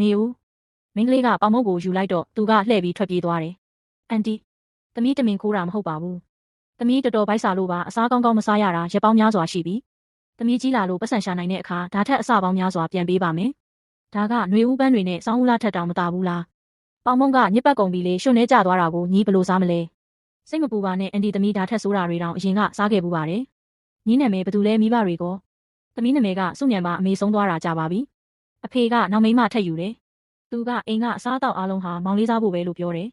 နေဦးမင်းကလေးကပေါင်မုတ်ကိုယူလိုက်တော့သူကလှည့်ပြီးထွက်ပြေးသွားတယ်အန်တီသမီးတမင်ခိုးတာမဟုတ်ပါဘူးသမီးတော်တော်ဗိုက်စာလို့ပါအစားကောင်းကောင်းမစားရတာရက်ပေါင်းများစွာရှိပြီသမီးကြီးလာလို့ပတ်စံရှာနိုင်တဲ့အခါဒါထက်အစပေါင်းများစွာပြန်ပေးပါမယ်ဒါကຫນွေဦးပန်းတွေနဲ့စောင်းဦးလားထက်တောင်မတာဘူးလားပေါင်မုတ်ကညစ်ပတ်ကုန်ပြီလေရွှွနေကြသွားတာကိုညီးဘလို့စားမလဲစိတ်မပူပါနဲ့အန်တီသမီးဒါထက်ဆိုးတာတွေတောင်အရင်ကစားခဲ့ပူပါတယ်ညီးနာမည်ဘသူလဲမိဘတွေကောသမီးနာမည်ကစုညံပါအမေဆုံးသွားတာကြပါပြီအဖေကနောက်မိန်းမထက်ယူတယ်သူကအိမ်ကအစားအသောက်အားလုံးဟာမောင်လေးစားဖို့ပဲလို့ပြောတယ်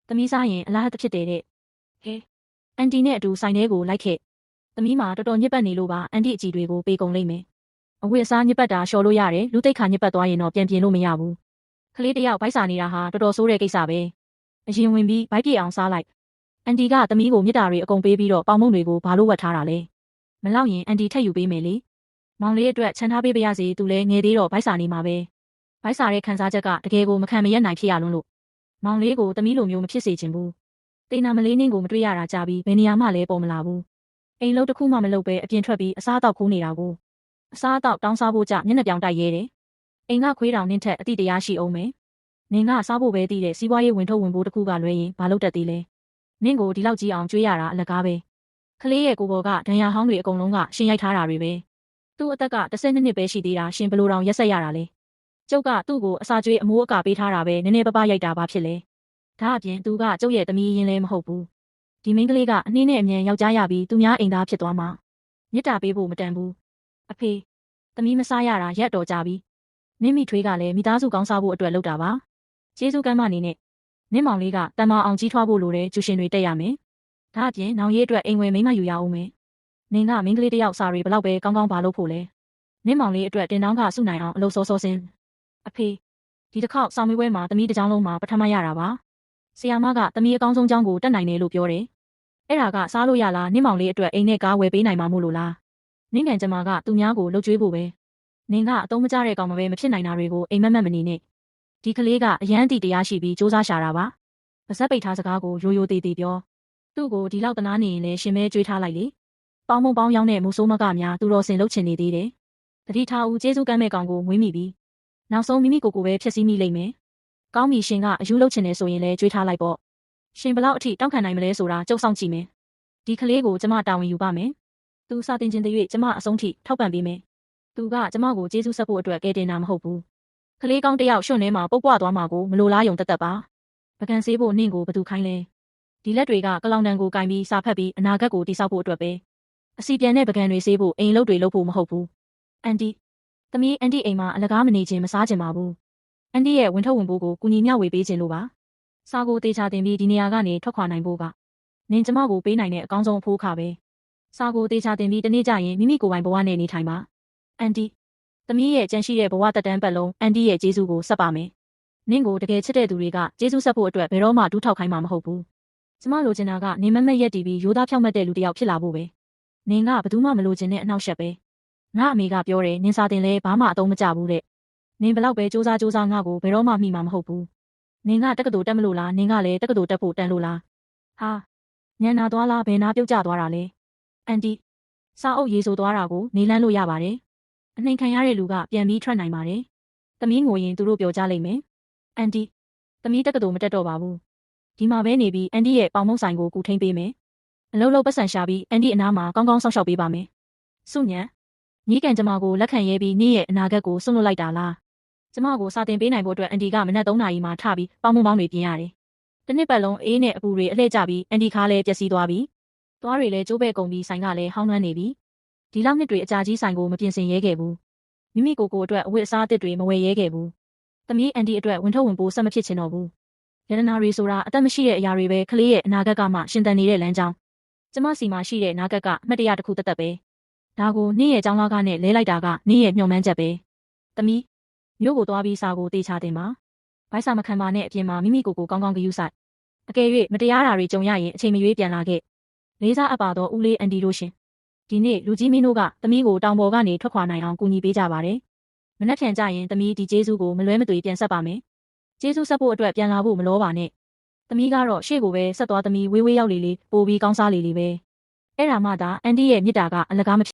သမီးစားရင်အလားဟဖြစ်တယ်တဲ့ဟဲအန်တီနဲ့အတူဆိုင်ထဲကိုလိုက်ခဲ့သမီးမှာတော်တော်ညစ်ပတ်နေလို့ပါအန်တီအကြည့်တွေကိုပေးကုန်လိမ့်မယ်အဝတ်အစားညစ်ပတ်တာလျှော်လို့ရတယ်လူသိက္ခာညစ်ပတ်သွားရင်တော့ပြန်ပြင်လို့မရဘူးကလေးတယောက်ဗိုက်စာနေတာဟာတော်တော်ဆိုးတဲ့ကိစ္စပဲအရင်ဝင်ပြီးဗိုက်ပြေအောင်စားလိုက်အန်တီကသမီးကိုမြစ်တာတွေအကုန်ပေးပြီးတော့ပေါင်မုံတွေကိုဘာလို့ဝတ်ထားတာလဲမလောက်ရင်အန်တီထက်ယူပေးမယ်လေမောင်လေးအတွက်ချန်ထားပေးပါရစေသူလည်းငယ်သေးတော့ဗိုက်စာနေမှာပဲဗိုက်စာရဲ့ခံစားချက်ကတကယ်ကိုမခံမရက်နိုင်ဖြစ်ရလို့မောင်လေးကိုသမီးလိုမျိုးမဖြစ်စေချင်ဘူးတေနာမလေးနှင်းကိုမတွေ့ရတာကြပြီးဘယ်နေရာမှလည်းပေါ်မလာဘူးအိမ်လုံးတစ်ခုမှမလုပ်ပဲအပြင်ထွက်ပြီးအစားအသောက်ခိုးနေတာကိုအစားအသောက်တောင်းစားဖို့ကြမျက်နှာပြောင်တိုက်ရဲတယ်အိမ်ကခွေးတောင်နင်းထက်အတိတရားရှိအောင်မယ်နင်ကစားဖို့ပဲတည်တဲ့စီးပွားရေးဝင်ထုတ်ဝင်ဖို့တစ်ခုကလွဲရင်ဘာလို့တက်သေးလဲနင့်ကိုဒီလောက်ကြီးအောင်ကြွေးရတာအလကားပဲကလေးရဲ့ကိုယ်ပေါ်ကဒဏ်ရာဟောင်းတွေအကုန်လုံးကရှင်ရိုက်ထားတာတွေပဲသူ့အသက်က12နှစ်ပဲရှိသေးတာရှင်ဘလို့တောင်ရက်ဆက်ရတာလဲကျုပ်ကသူ့ကိုအစာကျွေးအမိုးအကာပေးထားတာပဲနည်းနည်းပပရိုက်တာဘာဖြစ်လဲဒါအပြင်သူကကျုပ်ရဲ့သမီးရင်းလည်းမဟုတ်ဘူးဒီမိန်းကလေးကအနှင်းနဲ့အမြန်ယောက်ျားရပြီးသူများအိမ်သားဖြစ်သွားမှာမြစ်တာပေးဖို့မတန်ဘူးအဖေသမီးမစားရတာရက်တော်ကြပြီနင့်မိထွေးကလည်းမိသားစုကောင်းစားဖို့အတွက်လုပ်တာပါကျေးဇူးကမ်းမနေနဲ့နင့်မောင်လေးကတန်မာအောင်ကြီးထွားဖို့လိုတဲ့ကျူရှင်တွေတက်ရမယ်ဒါအပြင်နောင်ရေးအတွက်အိမ်ဝင်မိန်းမယူရအောင်မယ်နင်ကမိန်းကလေးတယောက်စာတွေဘလောက်ပဲကောင်းကောင်းပါလို့ဖို့လဲနင့်မောင်လေးအတွက်တင်တောင်းကစုနိုင်အောင်အလုပ်စောစောစင်းအဖေဒီတစ်ခေါက်ဆောင်မွေးပွဲမှာသမီးတစ်ကြောင်းလုံးမှာပထမရတာပါဆရာမကသမီးအကောင်းဆုံးကျောင်းကိုတက်နိုင်တယ်လို့ပြောတယ်အဲ့ဒါကစားလို့ရလားနင့်မောင်လေးအတွက်အိမ်နဲ့ကားဝယ်ပေးနိုင်မှာမို့လို့လားနင့်ငန်ကျမကသူများကိုလှုပ်ကြွေးဖို့ပဲနင်ကအတုံးမကြတဲ့ကောင်မပဲမဖြစ်နိုင်တာတွေကိုအိမ်မက်မက်မနေနဲ့ဒီကလေးကအရန်တီတရားရှိပြီးစူးစမ်းရှာတာပါပါဇက်ပိတ်ထားစကားကိုရိုးရိုးသေးသေးပြောသူ့ကိုဒီလောက်တနာနေရင်လည်းရှင်မဲကြွေးထားလိုက်လေပေါင်းမုံပေါင်းရောင်းတဲ့မူဆိုးမကများသူတော်စင်လှုပ်ချင်နေသေးတယ်တတိထားဦးကျေးဇူးကမ်းမဲ့ကောင်ကိုမွေးမိပြီးနောက်ဆုံးမိမိကိုယ်ကိုပဲဖျက်ဆီးမိလိမ့်မယ်ကောင်းပြီရှင်ကအယူလှုပ်ချင်နေဆိုရင်လည်းကြွေးထားလိုက်ပေါ့ရှင်ဘလောက်အထိတောင်းခံနိုင်မလဲဆိုတာကြုံဆောင်ကြည့်မယ်ဒီကလေးကိုကျမတာဝန်ယူပါမယ်သူစာတင်ခြင်းတည်းကျမအဆုံးထိထောက်ပံ့ပေးမယ်သူကကျမကိုကျေးဇူးဆက်ဖို့အတွက်ကဲတင်တာမဟုတ်ဘူးကလေးကောင်းတယောက်ရွှွန့်ထဲမှာပုတ်ပွားသွားမှာကိုမလိုလားယုံတက်ပါပကံဆေးဖို့နင့်ကိုဘသူခိုင်းလဲဒီလက်တွေကကလောင်တန်ကိုကင်ပြီးစာဖတ်ပြီးအနာဂတ်ကိုတိဆောက်ဖို့အတွက်ပဲအစီပြန်တဲ့ပကံတွေဆေးဖို့အိမ်လုပ်တွေလုပ်ဖို့မဟုတ်ဘူးအန်တီသမီးအန်တီအိမ်မှာအလကားမနေခြင်းမစားခြင်းပါဘူးအန်တီရဲ့ဝင်ထုတ်ဝင်ဖို့ကိုကုညီမျှဝေပေးခြင်းလို့ပါစာကိုတေချာတင်ပြီးဒီနေရာကနေထွက်ခွာနိုင်ဖို့ကနင်ကျမကိုပေးနိုင်တဲ့အကောင်းဆုံးအဖိုးအခါပဲစာကိုတေချာတင်ပြီးတနေ့ကျရင်မိမိကိုယ်ပိုင်ဘဝနဲ့နေထိုင်ပါအန်တီသမီးရဲ့ကြံရှိတဲ့ဘဝတက်တန်းပတ်လုံးအန်တီရဲ့ကျေးဇူးကိုဆက်ပါမယ်နင့်ကိုတကယ်ချစ်တဲ့သူတွေကကျေးဇူးဆက်ဖို့အတွက်ဘယ်တော့မှဒူးထောက်ခိုင်းမှာမဟုတ်ဘူးကျမလိုချင်တာကနေမမက်ရက်တီပြီးရိုးသားဖြောင့်မတ်တဲ့လူတစ်ယောက်ဖြစ်လာဖို့ပဲနင်ကဘယ်သူမှမလိုချင်တဲ့အနှောက်အယှက်ပဲငါအမေကပြောတယ်နင်စာတင်လဲဘာမှအသုံးမကျဘူးတဲ့နင်ဘလောက်ပဲစူးစမ်းငါကိုဘယ်တော့မှမိမှာမဟုတ်ဘူးနင်ကတက္ကသိုလ်တက်မလို့လားနင်ကလည်းတက္ကသိုလ်တက်ဖို့တန်လို့လားဟာညံနာသွားလားဘယ်နာပြုတ်ကျသွားတာလဲအန်တီစာအုပ်ရေးဆိုသွားတာကိုနေလန်းလို့ရပါတယ်အနှိမ်ခံရတဲ့လူကပြန်ပြီးထွက်နိုင်ပါတယ်သမီးငိုရင်သူတို့ပြောကြလိမ့်မယ်အန်တီသမီးတက္ကသိုလ်မတက်တော့ပါဘူးဒီမှာပဲနေပြီးအန်တီရဲ့ပေါင်မုံဆိုင်ကိုကူထိန်းပေးမယ်အလုံးလုံးပတ်စံရှာပြီးအန်တီအနားမှာကောင်းကောင်းစောင့်ရှောက်ပေးပါမယ်စုညံညီးကန်ကျမကိုလက်ခံရဲပြီးနေ့ရဲ့အနာဂတ်ကိုစွန့်လွတ်လိုက်တာလားကျမကိုစာတင်ပေးနိုင်ဖို့အတွက်အန်တီကမနက်3နာရီမှထပြီးပေါင်မုံပေါင်းတွေပြင်ရတယ်တစ်နှစ်ပတ်လုံးအေးနဲ့အပူတွေအလှည့်ကျပြီးအန်တီခါလည်းပျက်စီးသွားပြီသွားတွေလည်းကျိုးပဲ့ကုန်ပြီးဆိုင်ကလည်းဟောင်းနှမ်းနေပြီဒီလောက်နှစ်တွေအကြာကြီးဆိုင်ကိုမပြင်ဆင်ရဲခဲ့ဘူးမိမိကိုယ်အတွက်အဝတ်အစားအသစ်တွေမဝယ်ရဲခဲ့ဘူးသမီးအန်တီအတွက်ဝင်ထုတ်ဝင်ပိုးဆက်မဖြစ်ချင်တော့ဘူးရတနာတွေဆိုတာအသက်မရှိတဲ့အရာတွေပဲကလေးရဲ့အနာဂတ်ကမှရှင်သန်နေတဲ့လမ်းကြောင်းကျမစီမှာရှိတဲ့နာဂတ်ကအမှတ်တရတစ်ခုသက်သက်ပဲဒါကိုနေ့ရဲ့ကျောင်းသားကနဲ့လဲလိုက်တာကနေ့ရဲ့မျှော်မှန်းချက်ပဲသမီးမြို့ကိုသွားပြီးစာကိုတေချာတင်ပါဘိုက်စာမခံပါနဲ့အပြင်မှာမိမိကိုယ်ကိုကောင်းကောင်းဂရုစိုက်အကယ်၍မတရားတာတွေကြုံရရင်အချိန်မရွေးပြန်လာခဲ့လေးစားအပ်ပါတော့ဦးလေးအန်တီတို့ရှင်ဒီနေ့လူကြီးမင်းတို့ကသမီးကိုတောင်ပေါ်ကနေထွက်ခွာနိုင်အောင်ကူညီပေးကြပါတယ်မနှက်ဖြန်ကြရင်သမီးဒီကျေးဇူးကိုမလွဲမသွေပြန်ဆက်ပါမယ်ကျေးဇူးဆက်ဖို့အတွက်ပြန်လာဖို့မလောပါနဲ့သမီးကတော့ရှေ့ကိုပဲဆက်သွားသမီးဝေးဝေးရောက်လေလေပိုပြီးကောင်းစားလေလေပဲအဲ့ဒါမှသာအန်တီရဲ့မြစ်တာကအလကားမ